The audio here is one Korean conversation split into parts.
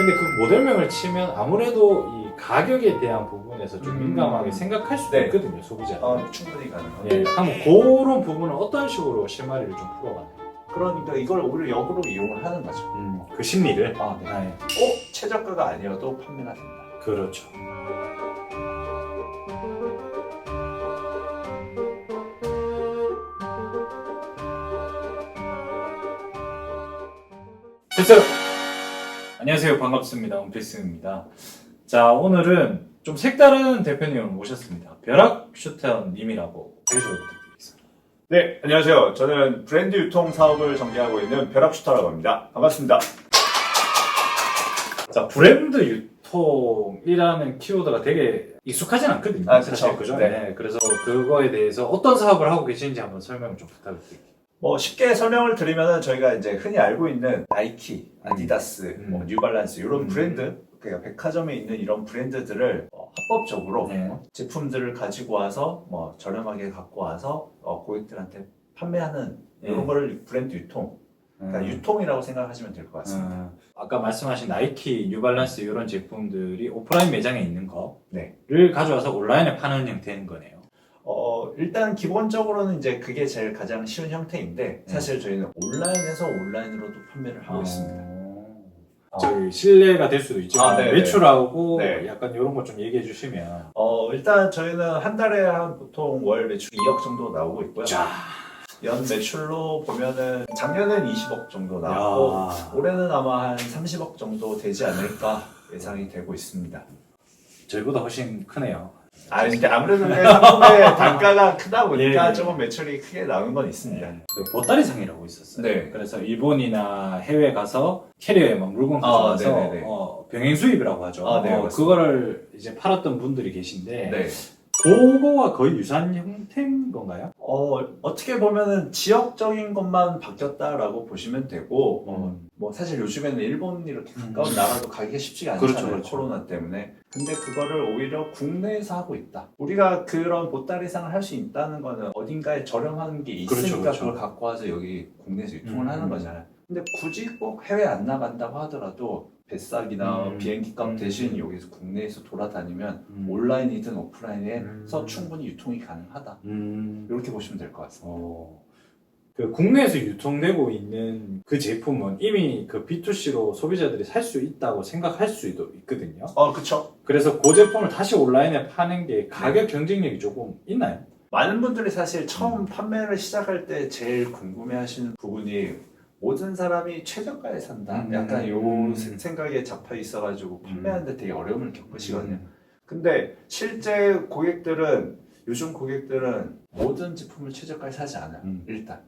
근데 그 모델명을 치면 아무래도 이 가격에 대한 부분에서 좀 민감하게 생각할 수도 네. 있거든요, 소비자는. 충분히 가능합니다. 예, 그럼 그런 부분은 어떤 식으로 실마리를 좀 풀어가나요? 그러니까 이걸 오히려 역으로 이용을 하는 거죠. 그 심리를? 아, 네. 아, 예. 꼭 최저가가 아니어도 판매가 된다. 그렇죠. 됐어요! 안녕하세요. 반갑습니다. 원피스입니다. 자, 오늘은 좀 색다른 대표님을 모셨습니다. 벼락슈터님이라고 소개 좀 부탁드리겠습니다. 네, 안녕하세요. 저는 브랜드 유통 사업을 전개하고 있는 벼락슈터라고 합니다. 반갑습니다. 자, 브랜드 유통이라는 키워드가 되게 익숙하진 않거든요. 아, 그쵸. 사실, 그죠? 네. 네, 그래서 그거에 대해서 어떤 사업을 하고 계시는지 한번 설명 좀 부탁드릴게요. 쉽게 설명을 드리면은 저희가 이제 흔히 알고 있는 나이키, 아디다스, 뉴발란스 이런 브랜드, 그러니까 백화점에 있는 이런 브랜드들을 합법적으로 네. 제품들을 가지고 와서 저렴하게 갖고 와서 고객들한테 판매하는 네. 이런 거를 브랜드 유통, 그러니까 유통이라고 생각하시면 될 것 같습니다. 아까 말씀하신 나이키, 뉴발란스 이런 제품들이 오프라인 매장에 있는 거를 네. 가져와서 온라인에 파는 형태인 거네요. 일단 기본적으로는 이제 그게 제일 가장 쉬운 형태인데 사실 저희는 온라인에서 온라인으로도 판매를 하고 있습니다. 저희 실례가 될 수도 있지만 네네. 매출하고 네. 약간 이런 거 좀 얘기해 주시면. 일단 저희는 한 달에 한 보통 월 매출 2억 정도 나오고 있고요. 자, 연 매출로 보면은 작년엔 20억 정도 나왔고 야. 올해는 아마 한 30억 정도 되지 않을까 예상이 되고 있습니다. 저희보다 훨씬 크네요. 근데 아무래도 그 상품의 단가가 크다 보니까 예. 조금 매출이 크게 나오는 건 있습니다. 그 보따리상이라고 있었어요. 네. 그래서 일본이나 해외 가서 캐리어에 막 물건 가져와서 네네네. 병행 수입이라고 하죠. 네, 맞습니다. 그거를 이제 팔았던 분들이 계신데 네. 그거와 거의 유사한 형태인 건가요? 어떻게 보면은 지역적인 것만 바뀌었다라고 보시면 되고, 사실 요즘에는 일본 이렇게 가까운 나라도 가기가 쉽지가 않잖아요. 그렇죠, 그렇죠. 코로나 때문에. 근데 그거를 오히려 국내에서 하고 있다. 우리가 그런 보따리상을 할 수 있다는 거는 어딘가에 저렴한 게 있으니까 그렇죠, 그렇죠. 그걸 갖고 와서 여기 국내에서 유통을 하는 거잖아요. 근데 굳이 꼭 해외 안 나간다고 하더라도 뱃삭이나 비행기 값 대신 여기서 국내에서 돌아다니면 온라인이든 오프라인에서 충분히 유통이 가능하다. 이렇게 보시면 될 것 같습니다. 그 국내에서 유통되고 있는 그 제품은 이미 그 B2C로 소비자들이 살 수 있다고 생각할 수도 있거든요. 그쵸. 그래서 그 제품을 다시 온라인에 파는 게 가격 경쟁력이 조금 있나요? 많은 분들이 사실 처음 판매를 시작할 때 제일 궁금해 하시는 부분이 모든 사람이 최저가에 산다. 약간 요 생각에 잡혀 있어가지고 판매하는데 되게 어려움을 겪으시거든요. 근데 실제 요즘 고객들은 모든 제품을 최저가에 사지 않아요. 일단.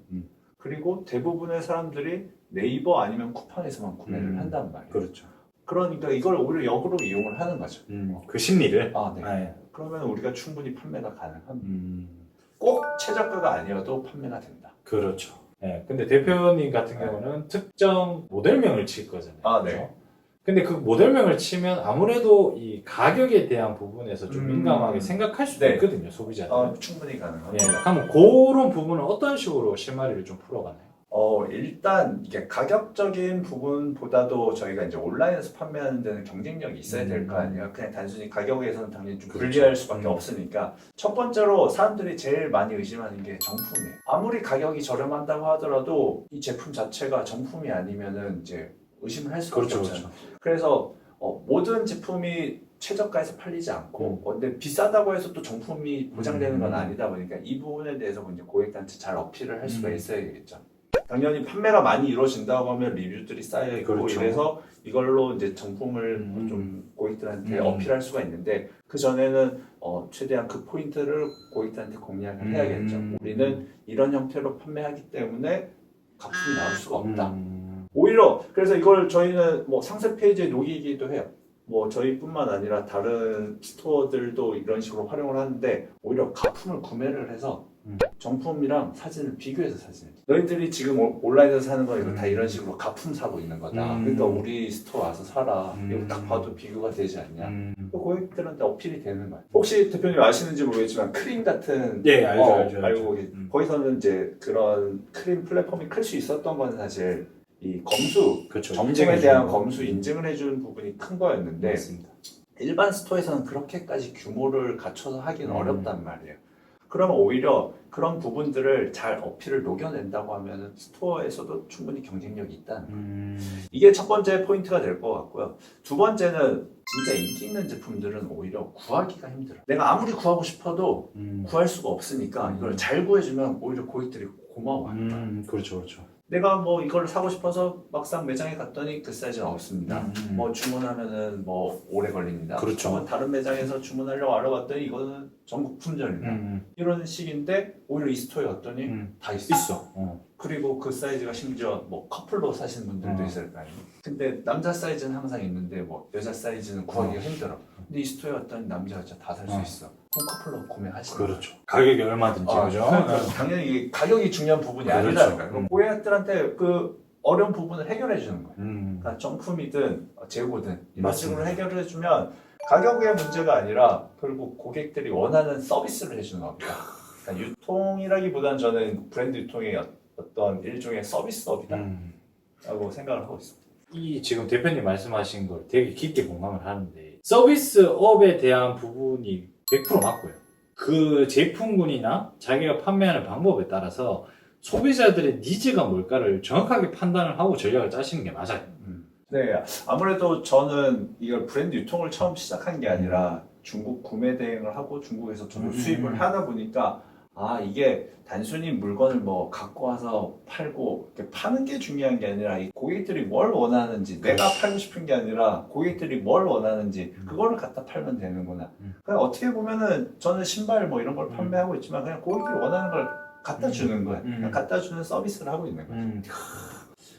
그리고 대부분의 사람들이 네이버 아니면 쿠팡에서만 구매를 한단 말이에요. 그렇죠. 그러니까 이걸 오히려 역으로 이용을 하는 거죠. 그 심리를. 네. 예. 그러면 우리가 충분히 판매가 가능합니다. 꼭 최저가가 아니어도 판매가 된다. 그렇죠. 네, 근데 대표님 같은 경우는 특정 모델명을 칠 거잖아요. 네. 그렇죠? 근데 그 모델명을 치면 아무래도 이 가격에 대한 부분에서 좀 민감하게 생각할 수도 네. 있거든요, 소비자는. 충분히 예, 가능합니다. 그럼 그런 부분은 어떤 식으로 실마리를 좀 풀어가나요? 일단 이게 가격적인 부분보다도 저희가 이제 온라인에서 판매하는 데는 경쟁력이 있어야 될 거 아니에요. 그냥 단순히 가격에서는 당연히 좀 그렇죠. 불리할 수밖에 없으니까 첫 번째로 사람들이 제일 많이 의심하는 게 정품이에요. 아무리 가격이 저렴한다고 하더라도 이 제품 자체가 정품이 아니면은 이제 의심을 할 수밖에 없잖아요. 그래서 모든 제품이 최저가에서 팔리지 않고 근데 비싸다고 해서 또 정품이 보장되는 건 아니다 보니까 이 부분에 대해서 이제 고객한테 잘 어필을 할 수가 있어야겠죠. 당연히 판매가 많이 이루어진다고 하면 리뷰들이 쌓여 있고 그렇죠. 이래서 이걸로 이제 정품을 좀 고객들한테 어필할 수가 있는데 그 전에는 최대한 그 포인트를 고객들한테 공략을 해야겠죠. 우리는 이런 형태로 판매하기 때문에 가품이 나올 수가 없다. 오히려 그래서 이걸 저희는 상세 페이지에 녹이기도 해요. 저희뿐만 아니라 다른 스토어들도 이런 식으로 활용을 하는데 오히려 가품을 구매를 해서 정품이랑 사진을 비교해서 사진을 너희들이 지금 온라인에서 사는 거 이거 다 이런 식으로 가품 사고 있는 거다. 그러니까 우리 스토어 와서 사라. 이거 딱 봐도 비교가 되지 않냐. 고객들한테 어필이 되는 거예요. 혹시 대표님 아시는지 모르겠지만 크림 같은 예, 알죠. 알고 거기서는 이제 그런 크림 플랫폼이 클 수 있었던 건 사실 이 검수, 그렇죠. 정품에 인증해 대한 주는 거. 검수 인증을 해주는 부분이 큰 거였는데 맞습니다. 일반 스토어에서는 그렇게까지 규모를 갖춰서 하기는 음. 어렵단 말이에요. 그러면 오히려 그런 부분들을 잘 어필을 녹여낸다고 하면 스토어에서도 충분히 경쟁력이 있다는 거예요. 이게 첫 번째 포인트가 될 것 같고요. 두 번째는 진짜 인기 있는 제품들은 오히려 구하기가 힘들어요. 내가 아무리 구하고 싶어도 구할 수가 없으니까 이걸 잘 구해주면 오히려 고객들이 고마워하는 거예요. 그렇죠, 그렇죠. 내가 뭐 이걸 사고 싶어서 막상 매장에 갔더니 그 사이즈는 없습니다. 뭐 주문하면은 뭐 오래 걸립니다. 그렇죠. 뭐 다른 매장에서 주문하려고 알아봤더니 이거는 전국 품절입니다. 이런 식인데 오히려 이 스토어에 갔더니 다 있어. 있어. 그리고 그 사이즈가 심지어 뭐 커플로 사시는 분들도 있을 거 아니에요. 근데 남자 사이즈는 항상 있는데 뭐 여자 사이즈는 구하기가 힘들어. 근데 이 스토어에 갔더니 남자가 진짜 다 살 수 있어. 그럼 커플로 구매하시는 거예요. 그렇죠. 가격이 얼마든지 그죠? 그러니까 당연히 이게 가격이 중요한 부분이 그렇죠. 아니라니까요. 고객들한테 그 어려운 부분을 해결해 주는 거예요. 그러니까 정품이든 재고든 이런 맞습니다. 식으로 해결해 주면 가격의 문제가 아니라 결국 고객들이 원하는 서비스를 해주는 겁니다. 그러니까 유통이라기보다는 저는 브랜드 유통의 어떤 일종의 서비스업이다라고 생각을 하고 있습니다. 이 지금 대표님 말씀하신 걸 되게 깊게 공감을 하는데 서비스업에 대한 부분이 100% 맞고요. 그 제품군이나 자기가 판매하는 방법에 따라서 소비자들의 니즈가 뭘까를 정확하게 판단을 하고 전략을 짜시는 게 맞아요. 네, 아무래도 저는 이걸 브랜드 유통을 처음 시작한 게 아니라 중국 구매 대행을 하고 중국에서 저도 수입을 하다 보니까 이게 단순히 물건을 뭐 갖고 와서 팔고 이렇게 파는 게 중요한 게 아니라 이 고객들이 뭘 원하는지 내가 팔고 싶은 게 아니라 고객들이 뭘 원하는지 그거를 갖다 팔면 되는구나. 그냥 어떻게 보면은 저는 신발 뭐 이런 걸 판매하고 있지만 그냥 고객들이 원하는 걸 갖다 주는 거예요. 그냥 갖다 주는 서비스를 하고 있는 거죠.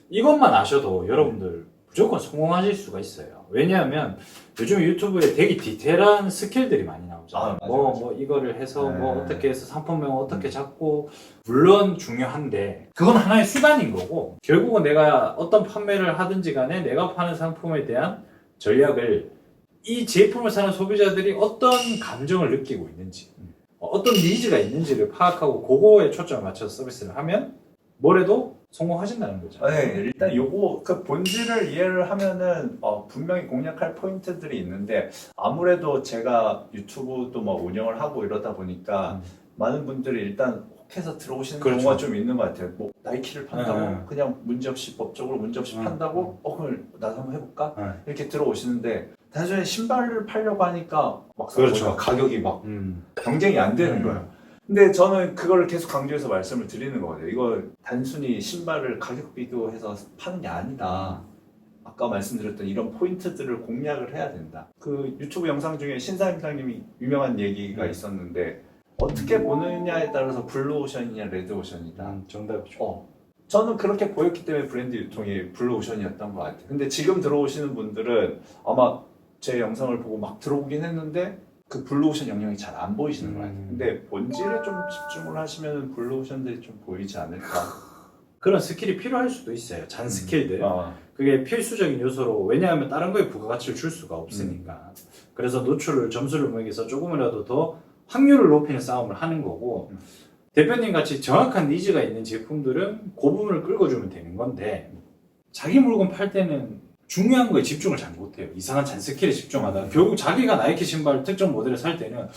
이것만 아셔도 여러분들 무조건 성공하실 수가 있어요. 왜냐하면 요즘 유튜브에 되게 디테일한 스킬들이 많이 나오잖아요. 맞아요. 뭐 이거를 해서 네. 뭐 어떻게 해서 상품명 어떻게 잡고 물론 중요한데 그건 하나의 수단인 거고 결국은 내가 어떤 판매를 하든지 간에 내가 파는 상품에 대한 전략을 이 제품을 사는 소비자들이 어떤 감정을 느끼고 있는지 어떤 니즈가 있는지를 파악하고 그거에 초점을 맞춰서 서비스를 하면 뭐래도 성공하신다는 거죠. 네, 일단 요거 그 본질을 이해를 하면은 분명히 공략할 포인트들이 있는데 아무래도 제가 유튜브도 뭐 운영을 하고 이러다 보니까 많은 분들이 일단 혹해서 들어오시는 그렇죠. 경우가 좀 있는 것 같아요. 뭐 나이키를 판다고 네. 그냥 문제없이 법적으로 문제없이 판다고 그럼 나도 한번 해볼까 네. 이렇게 들어오시는데 단순히 신발을 팔려고 하니까 막상 그렇죠. 보니까 가격이 막 경쟁이 안 되는 거예요. 근데 저는 그걸 계속 강조해서 말씀을 드리는 거거든요. 이걸 단순히 신발을 가격 비교해서 파는 게 아니다. 아까 말씀드렸던 이런 포인트들을 공략을 해야 된다. 그 유튜브 영상 중에 신사임당님이 유명한 얘기가 있었는데 어떻게 보느냐에 따라서 블루오션이냐 레드오션이다. 정답이죠. 저는 그렇게 보였기 때문에 브랜드 유통이 블루오션이었던 것 같아요. 근데 지금 들어오시는 분들은 아마 제 영상을 보고 막 들어오긴 했는데 그 블루오션 영역이 잘 안 보이시는 것 같아요. 근데 본질에 좀 집중을 하시면 블루오션들이 좀 보이지 않을까. 그런 스킬이 필요할 수도 있어요. 잔 스킬들. 아, 그게 필수적인 요소로 왜냐하면 다른 거에 부가가치를 줄 수가 없으니까. 그래서 노출을 점수를 매겨서 조금이라도 더 확률을 높이는 싸움을 하는 거고 대표님 같이 정확한 니즈가 있는 제품들은 그 부분을 끌어주면 되는 건데 자기 물건 팔 때는 중요한 거에 집중을 잘 못해요. 이상한 잔 스킬에 집중하다가 결국 자기가 나이키 신발 특정 모델을 살 때는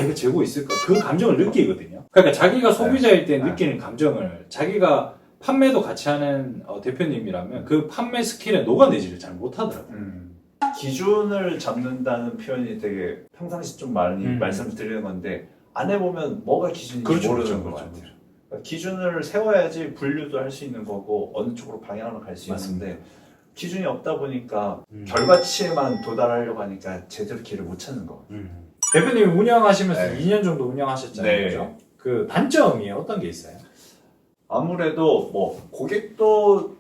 이거 재고 있을까? 그 감정을 느끼거든요. 그러니까 자기가 소비자일 때 느끼는 감정을 자기가 판매도 같이 하는 대표님이라면 그 판매 스킬에 녹아내지를 잘 못하더라고요. 기준을 잡는다는 표현이 되게 평상시 좀 많이 말씀을 드리는 건데 안 해보면 뭐가 기준인지 모르는 것 같아요. 그러니까 기준을 세워야지 분류도 할 수 있는 거고 어느 쪽으로 방향으로 갈 수 있는데 기준이 없다 보니까 결과치에만 도달하려고 하니까 제대로 길을 못 찾는 거. 대표님이 운영하시면서 2년 정도 운영하셨잖아요. 네. 그죠? 그 단점이 어떤 게 있어요? 아무래도 뭐 고객도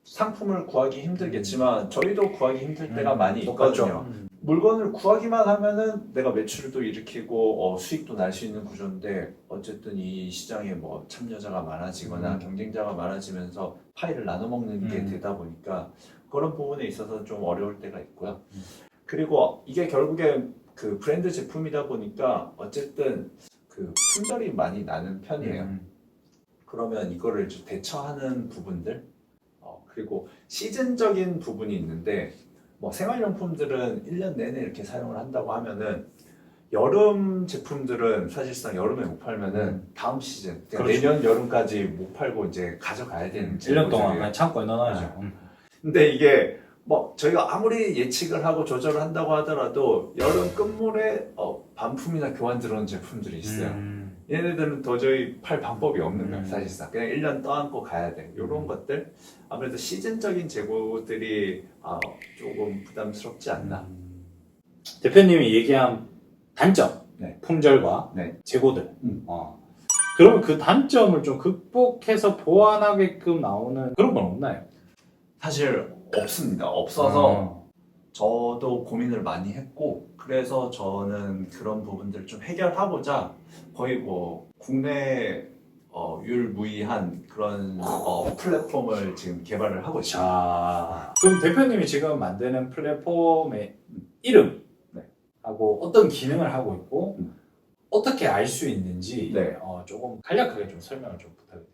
상품을 구하기 힘들겠지만 저희도 구하기 힘들 때가 많이 있거든요. 물건을 구하기만 하면은 내가 매출도 일으키고 수익도 날 수 있는 구조인데 어쨌든 이 시장에 뭐 참여자가 많아지거나 경쟁자가 많아지면서 파이를 나눠 먹는 게 되다 보니까 그런 부분에 있어서 좀 어려울 때가 있고요. 그리고 이게 결국에 그 브랜드 제품이다 보니까 어쨌든 그 품절이 많이 나는 편이에요. 그러면 이거를 좀 대처하는 부분들 그리고 시즌적인 부분이 있는데 뭐 생활용품들은 1년 내내 이렇게 사용을 한다고 하면은 여름 제품들은 사실상 여름에 못 팔면은 다음 시즌 그러니까 그렇죠. 내년 여름까지 못 팔고 이제 가져가야 되는 1년 동안 제품들이에요. 그냥 창고에 넣어놔야죠. 근데 이게 뭐 저희가 아무리 예측을 하고 조절을 한다고 하더라도 여름 끝물에 반품이나 교환 들어온 제품들이 있어요. 얘네들은 도저히 팔 방법이 없는 거예요, 사실상. 그냥 1년 떠안고 가야 돼. 이런 것들. 아무래도 시즌적인 재고들이 조금 부담스럽지 않나. 대표님이 얘기한 단점, 네. 품절과 네. 재고들. 음. 그러면 그 단점을 좀 극복해서 보완하게끔 나오는 그런 건 없나요? 사실 없습니다. 없어서 저도 고민을 많이 했고, 그래서 저는 그런 부분들을 좀 해결하고자 거의 뭐 국내 유일무이한 그런 플랫폼을 지금 개발을 하고 있습니다. 자, 그럼 대표님이 지금 만드는 플랫폼의 이름 네. 하고 어떤 기능을 하고 있고 어떻게 알 수 있는지 네. 조금 간략하게 좀 설명을 좀 부탁드릴게요.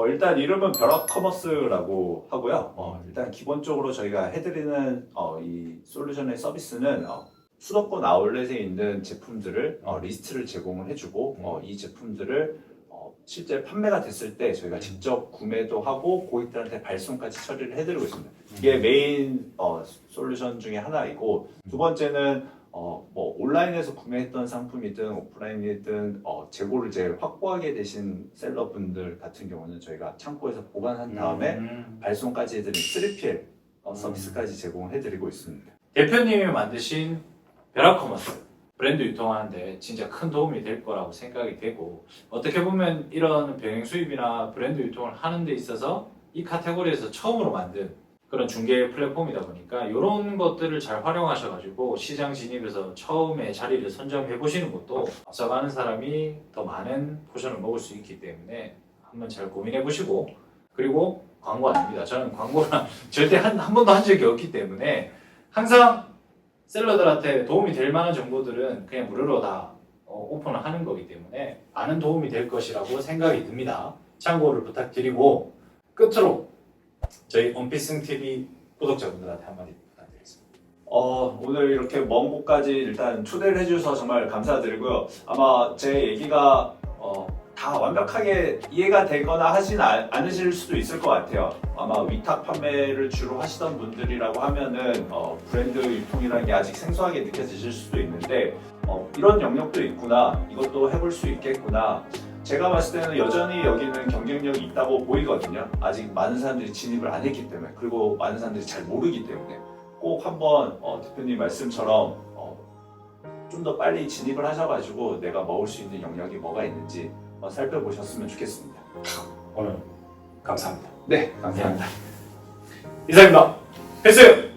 일단 이름은 벼락커머스라고 하고요. 일단 기본적으로 저희가 해드리는 이 솔루션의 서비스는 수도권 아울렛에 있는 제품들을 리스트를 제공을 해주고 이 제품들을 실제 판매가 됐을 때 저희가 직접 구매도 하고 고객들한테 발송까지 처리를 해드리고 있습니다. 이게 메인 솔루션 중에 하나이고, 두 번째는 뭐 온라인에서 구매했던 상품이든 오프라인이든 재고를 이제 확보하게 되신 셀러분들 같은 경우는 저희가 창고에서 보관한 다음에 발송까지 해드리는 3PL 서비스까지 제공을 해드리고 있습니다. 대표님이 만드신 벼락커머스 브랜드 유통하는데 진짜 큰 도움이 될 거라고 생각이 되고, 어떻게 보면 이런 병행 수입이나 브랜드 유통을 하는 데 있어서 이 카테고리에서 처음으로 만든 그런 중개 플랫폼이다 보니까 이런 것들을 잘 활용하셔가지고 시장 진입에서 처음에 자리를 선점해 보시는 것도 앞서가는 사람이 더 많은 포션을 먹을 수 있기 때문에 한번 잘 고민해 보시고, 그리고 광고 아닙니다. 저는 광고는 절대 한 번도 한 적이 없기 때문에 항상 셀러들한테 도움이 될 만한 정보들은 그냥 무료로 다 오픈을 하는 거기 때문에 많은 도움이 될 것이라고 생각이 듭니다. 참고를 부탁드리고, 끝으로 저희 원피싱TV 구독자분들한테 한마디 부탁드리겠습니다. 오늘 이렇게 먼 곳까지 일단 초대를 해주셔서 정말 감사드리고요. 아마 제 얘기가 다 완벽하게 이해가 되거나 하진 않으실 수도 있을 것 같아요. 아마 위탁 판매를 주로 하시던 분들이라고 하면은 브랜드 유통이라는 게 아직 생소하게 느껴지실 수도 있는데 이런 영역도 있구나, 이것도 해볼 수 있겠구나. 제가 봤을 때는 여전히 여기는 경쟁력이 있다고 보이거든요. 아직 많은 사람들이 진입을 안 했기 때문에, 그리고 많은 사람들이 잘 모르기 때문에 꼭 한번 대표님 말씀처럼 좀 더 빨리 진입을 하셔가지고 내가 먹을 수 있는 영역이 뭐가 있는지 살펴보셨으면 좋겠습니다. 오늘 감사합니다. 네, 감사합니다. 이상입니다. 필수!